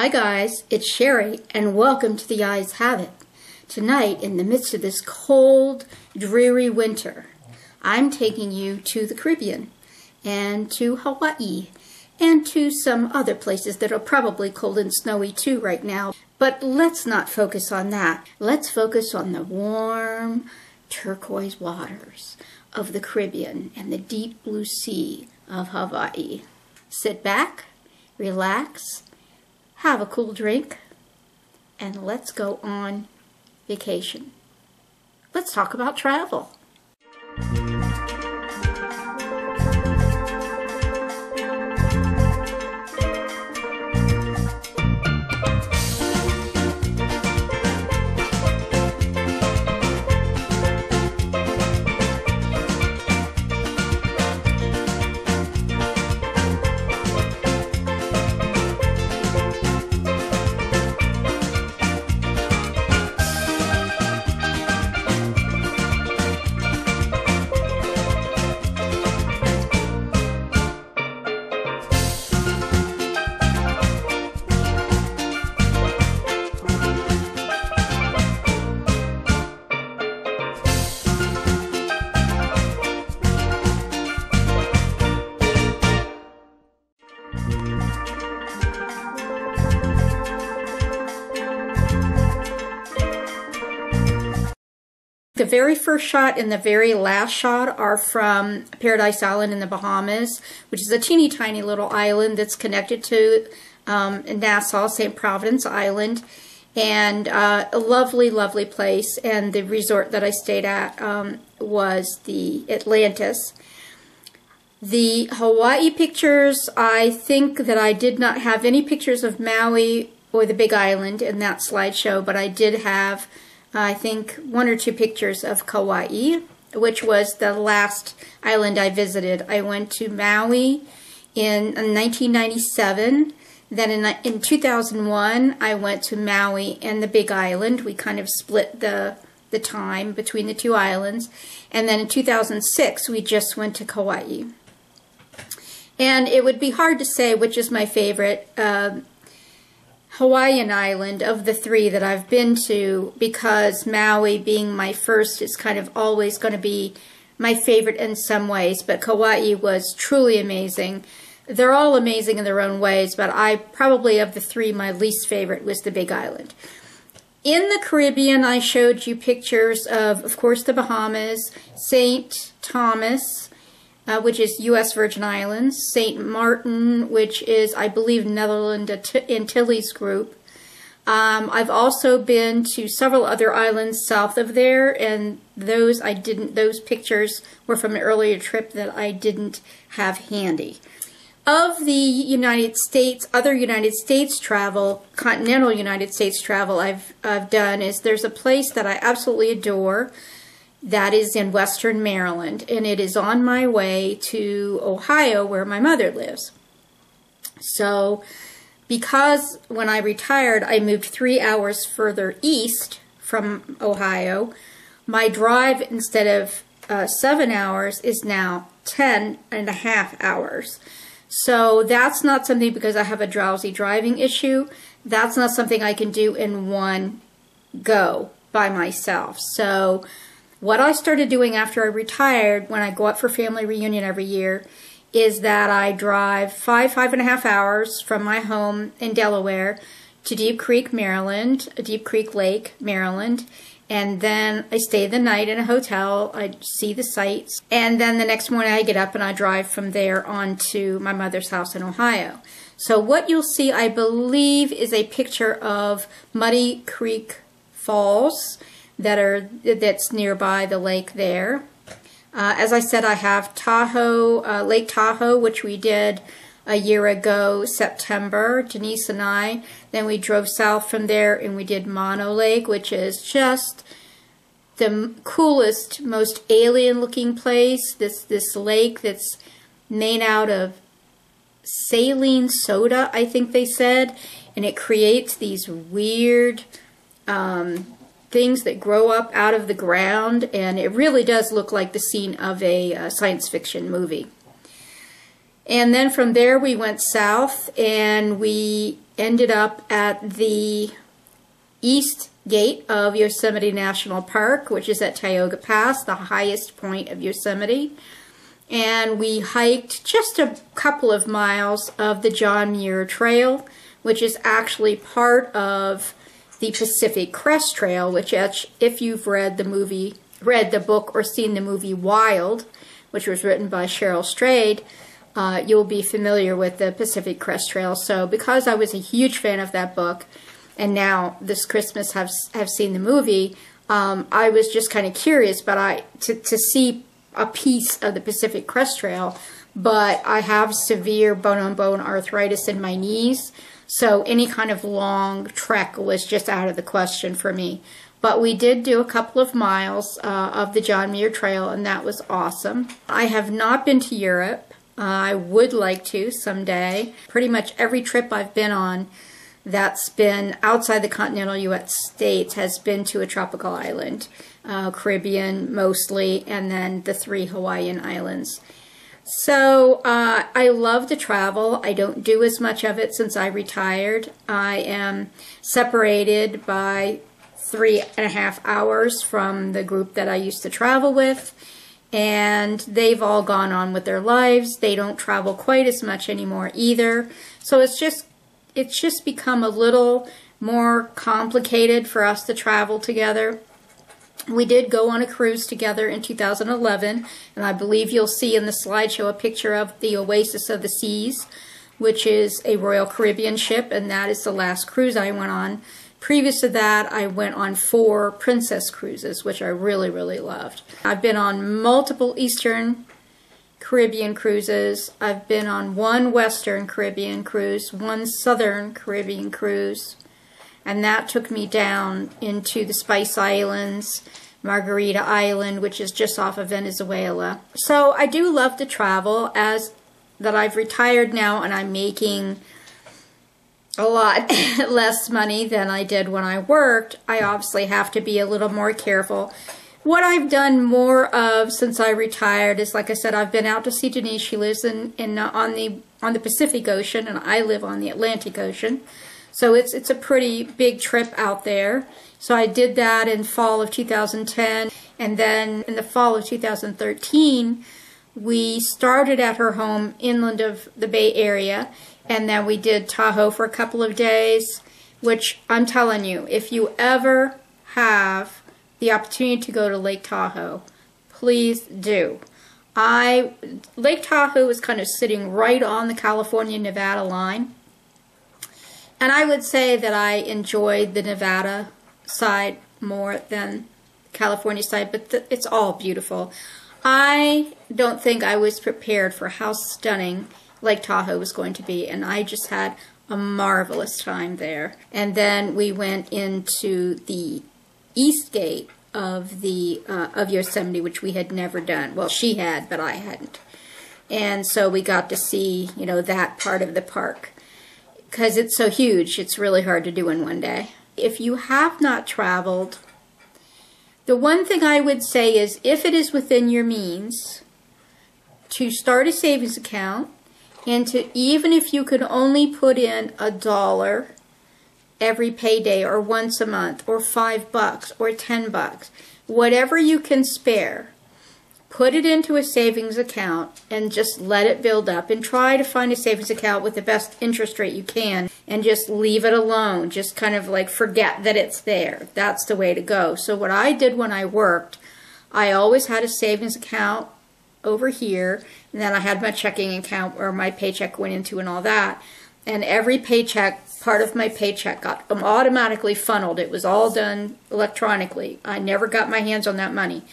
Hi guys, it's Sherry and welcome to The Eyes Have It. Tonight, in the midst of this cold, dreary winter, I'm taking you to the Caribbean and to Hawaii and to some other places that are probably cold and snowy too right now. But let's not focus on that. Let's focus on the warm, turquoise waters of the Caribbean and the deep blue sea of Hawaii. Sit back, relax, have a cool drink, and let's go on vacation. Let's talk about travel. The very first shot and the very last shot are from Paradise Island in the Bahamas, which is a teeny tiny little island that's connected to Nassau, St. Providence Island, and a lovely, lovely place. And the resort that I stayed at was the Atlantis. The Hawaii pictures, I think that I did not have any pictures of Maui or the Big Island in that slideshow, but I did have I think 1 or 2 pictures of Kauai, which was the last island I visited. I went to Maui in 1997. Then in 2001, I went to Maui and the Big Island. We kind of split the time between the two islands. And then in 2006, we just went to Kauai. And it would be hard to say which is my favorite Hawaiian island of the 3 that I've been to, because Maui being my first is kind of always going to be my favorite in some ways, but Kauai was truly amazing. They're all amazing in their own ways, but I probably of the 3, my least favorite was the Big Island. In the Caribbean, I showed you pictures of course, the Bahamas, St. Thomas, which is U.S. Virgin Islands, St. Martin, which is, I believe, Netherlands Antilles group. I've also been to several other islands south of there, and those pictures were from an earlier trip that I didn't have handy. Of the United States, other United States travel, continental United States travel I've done is there's a place that I absolutely adore. That is in Western Maryland, and it is on my way to Ohio, where my mother lives. So, because when I retired, I moved 3 hours further east from Ohio, my drive, instead of 7 hours, is now 10.5 hours. So that's not something, because I have a drowsy driving issue, that's not something I can do in one go by myself. So what I started doing after I retired, when I go up for family reunion every year, is that I drive 5.5 hours from my home in Delaware to Deep Creek, Maryland, Deep Creek Lake, Maryland, and then I stay the night in a hotel, I see the sights, and then the next morning I get up and I drive from there on to my mother's house in Ohio. So what you'll see, I believe, is a picture of Muddy Creek Falls, that's nearby the lake there. As I said, I have Tahoe, Lake Tahoe, which we did a year ago, September, Denise and I. Then we drove south from there and we did Mono Lake, which is just the coolest, most alien-looking place. This lake that's made out of saline soda, I think they said, and it creates these weird things that grow up out of the ground, and it really does look like the scene of a science fiction movie. And then from there we went south and we ended up at the east gate of Yosemite National Park, which is at Tioga Pass, the highest point of Yosemite. And we hiked just a couple of miles of the John Muir Trail, which is actually part of the Pacific Crest Trail, which, if you've read the book or seen the movie Wild, which was written by Cheryl Strayed, you'll be familiar with the Pacific Crest Trail. So because I was a huge fan of that book, and now this Christmas have seen the movie, I was just kind of curious, but to see a piece of the Pacific Crest Trail. But I have severe bone-on-bone arthritis in my knees, so any kind of long trek was just out of the question for me. But we did do a couple of miles of the John Muir Trail, and that was awesome. I have not been to Europe. I would like to someday. Pretty much every trip I've been on that's been outside the continental U.S. states has been to a tropical island, Caribbean mostly, and then the 3 Hawaiian islands. So I love to travel. I don't do as much of it since I retired. I am separated by 3.5 hours from the group that I used to travel with, and they've all gone on with their lives. They don't travel quite as much anymore either. So it's just become a little more complicated for us to travel together. We did go on a cruise together in 2011, and I believe you'll see in the slideshow a picture of the Oasis of the Seas, which is a Royal Caribbean ship, and that is the last cruise I went on. Previous to that, I went on 4 Princess cruises, which I really, really loved. I've been on multiple Eastern Caribbean cruises. I've been on 1 Western Caribbean cruise, 1 Southern Caribbean cruise, and that took me down into the Spice Islands, Margarita Island, which is just off of Venezuela. So I do love to travel. As that I've retired now and I'm making a lot less money than I did when I worked, I obviously have to be a little more careful. What I've done more of since I retired is, like I said, I've been out to see Denise. She lives on the Pacific Ocean, and I live on the Atlantic Ocean. So it's a pretty big trip out there. So I did that in fall of 2010, and then in the fall of 2013, we started at her home inland of the Bay Area, and then we did Tahoe for a couple of days, which I'm telling you, if you ever have the opportunity to go to Lake Tahoe, please do. Lake Tahoe is kind of sitting right on the California-Nevada line. And I would say that I enjoyed the Nevada side more than the California side, but it's all beautiful. I don't think I was prepared for how stunning Lake Tahoe was going to be, and I just had a marvelous time there. And then we went into the East Gate of Yosemite, which we had never done. Well, she had, but I hadn't. And so we got to see, that part of the park. Because it's so huge, it's really hard to do in one day. If you have not traveled, the one thing I would say is, if it is within your means, to start a savings account, and to, even if you could only put in $1 every payday, or once a month, or $5, or $10, whatever you can spare, put it into a savings account and just let it build up, and try to find a savings account with the best interest rate you can, and just leave it alone. Just kind of like forget that it's there. That's the way to go. So what I did when I worked, I always had a savings account over here, and then I had my checking account where my paycheck went into and all that. And every paycheck, part of my paycheck got automatically funneled. It was all done electronically. I never got my hands on that money.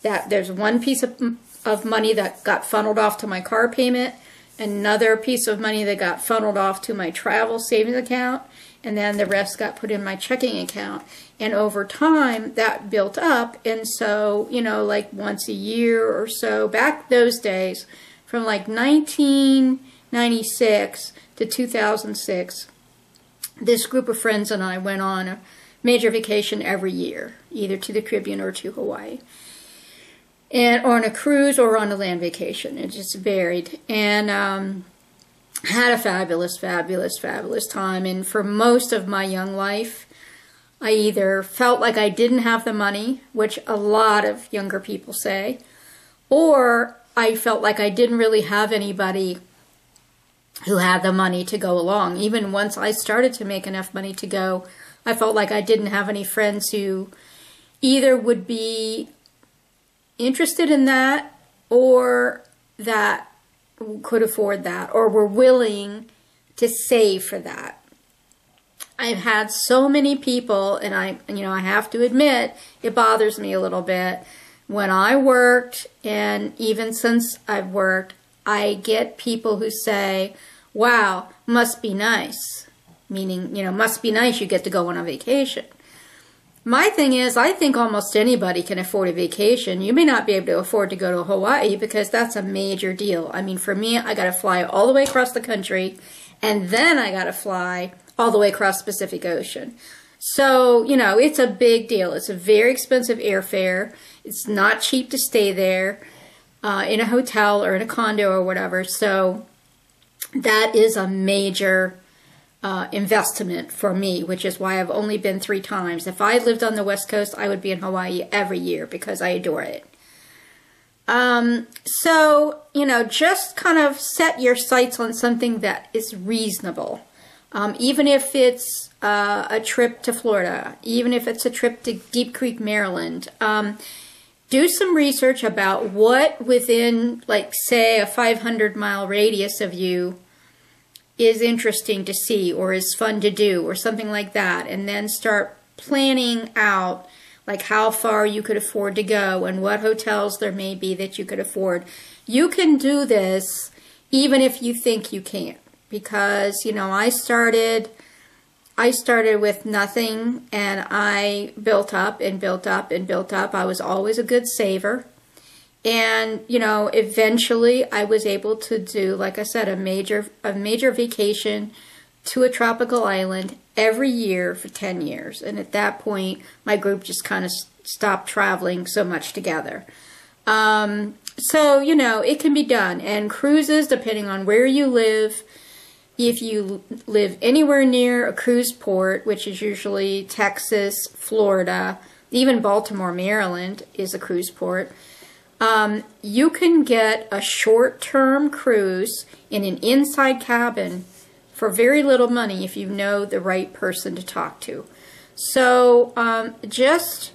There's one piece of money that got funneled off to my car payment, another piece of money that got funneled off to my travel savings account, and then the rest got put in my checking account. And over time, that built up, and so, like once a year or so, back those days, from like 1996 to 2006, this group of friends and I went on a major vacation every year, either to the Caribbean or to Hawaii. And on a cruise or on a land vacation. It just varied. And had a fabulous, fabulous, fabulous time. And for most of my young life, I either felt like I didn't have the money, which a lot of younger people say, or I felt like I didn't really have anybody who had the money to go along. Even once I started to make enough money to go, I felt like I didn't have any friends who either would be interested in that or that could afford that or were willing to save for that. I've had so many people, and I have to admit, it bothers me a little bit. When I worked, and even since I've worked, I get people who say, wow, must be nice. Meaning, must be nice you get to go on a vacation. My thing is, I think almost anybody can afford a vacation. You may not be able to afford to go to Hawaii because that's a major deal. I mean, for me, I got to fly all the way across the country, and then I got to fly all the way across the Pacific Ocean. So, it's a big deal. It's a very expensive airfare. It's not cheap to stay there in a hotel or in a condo or whatever. So that is a major investment for me, which is why I've only been 3 times. If I lived on the West Coast, I would be in Hawaii every year because I adore it. So, just kind of set your sights on something that is reasonable. Even if it's a trip to Florida, even if it's a trip to Deep Creek, Maryland, do some research about what within, like, say, a 500-mile radius of you is interesting to see or is fun to do or something like that, and then start planning out like how far you could afford to go and what hotels there may be that you could afford. You can do this even if you think you can't, because I started with nothing, and I built up and built up and built up. I was always a good saver. And, eventually I was able to do, like I said, a major vacation to a tropical island every year for 10 years. And at that point, my group just kind of stopped traveling so much together. So, it can be done. And cruises, depending on where you live, if you live anywhere near a cruise port, which is usually Texas, Florida, even Baltimore, Maryland is a cruise port, you can get a short-term cruise in an inside cabin for very little money if you know the right person to talk to. So just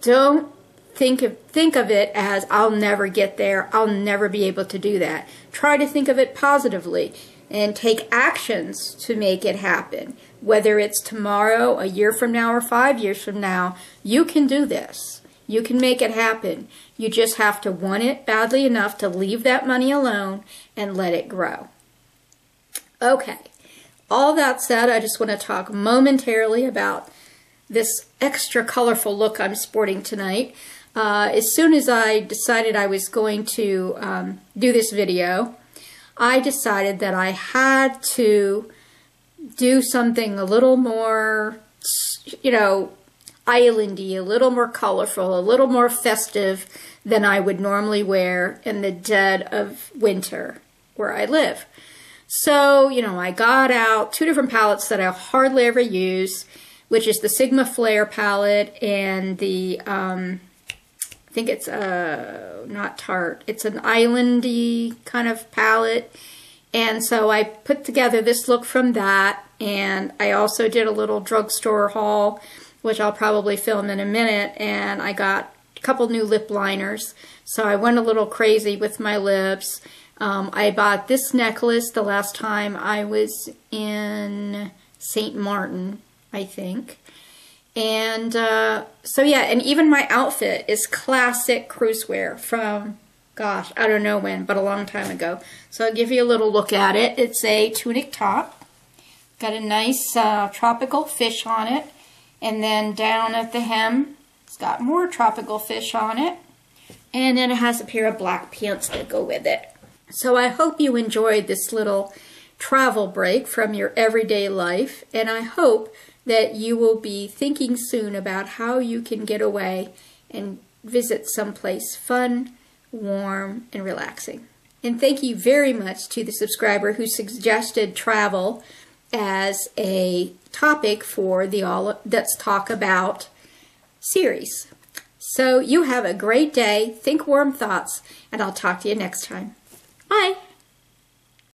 don't think of it as, I'll never get there, I'll never be able to do that. Try to think of it positively and take actions to make it happen. Whether it's tomorrow, a year from now, or 5 years from now, you can do this. You can make it happen. You just have to want it badly enough to leave that money alone and let it grow. Okay, all that said, I just want to talk momentarily about this extra colorful look I'm sporting tonight. As soon as I decided I was going to do this video, I decided that I had to do something a little more, islandy, a little more colorful, a little more festive than I would normally wear in the dead of winter where I live. So, I got out 2 different palettes that I hardly ever use, which is the Sigma Flare palette and the, I think it's not Tarte, it's an islandy kind of palette. And so I put together this look from that, and I also did a little drugstore haul, which I'll probably film in a minute, and I got a couple new lip liners. So I went a little crazy with my lips. I bought this necklace the last time I was in St. Martin, I think. And so yeah, and even my outfit is classic cruise wear from, gosh, I don't know when, but a long time ago. So I'll give you a little look at it. It's a tunic top. Got a nice tropical fish on it. And then down at the hem, it's got more tropical fish on it. And then it has a pair of black pants that go with it. So I hope you enjoyed this little travel break from your everyday life. And I hope that you will be thinking soon about how you can get away and visit someplace fun, warm, and relaxing. And thank you very much to the subscriber who suggested travel as a topic for the All Let's Talk About series. So you have a great day, think warm thoughts, and I'll talk to you next time. Bye!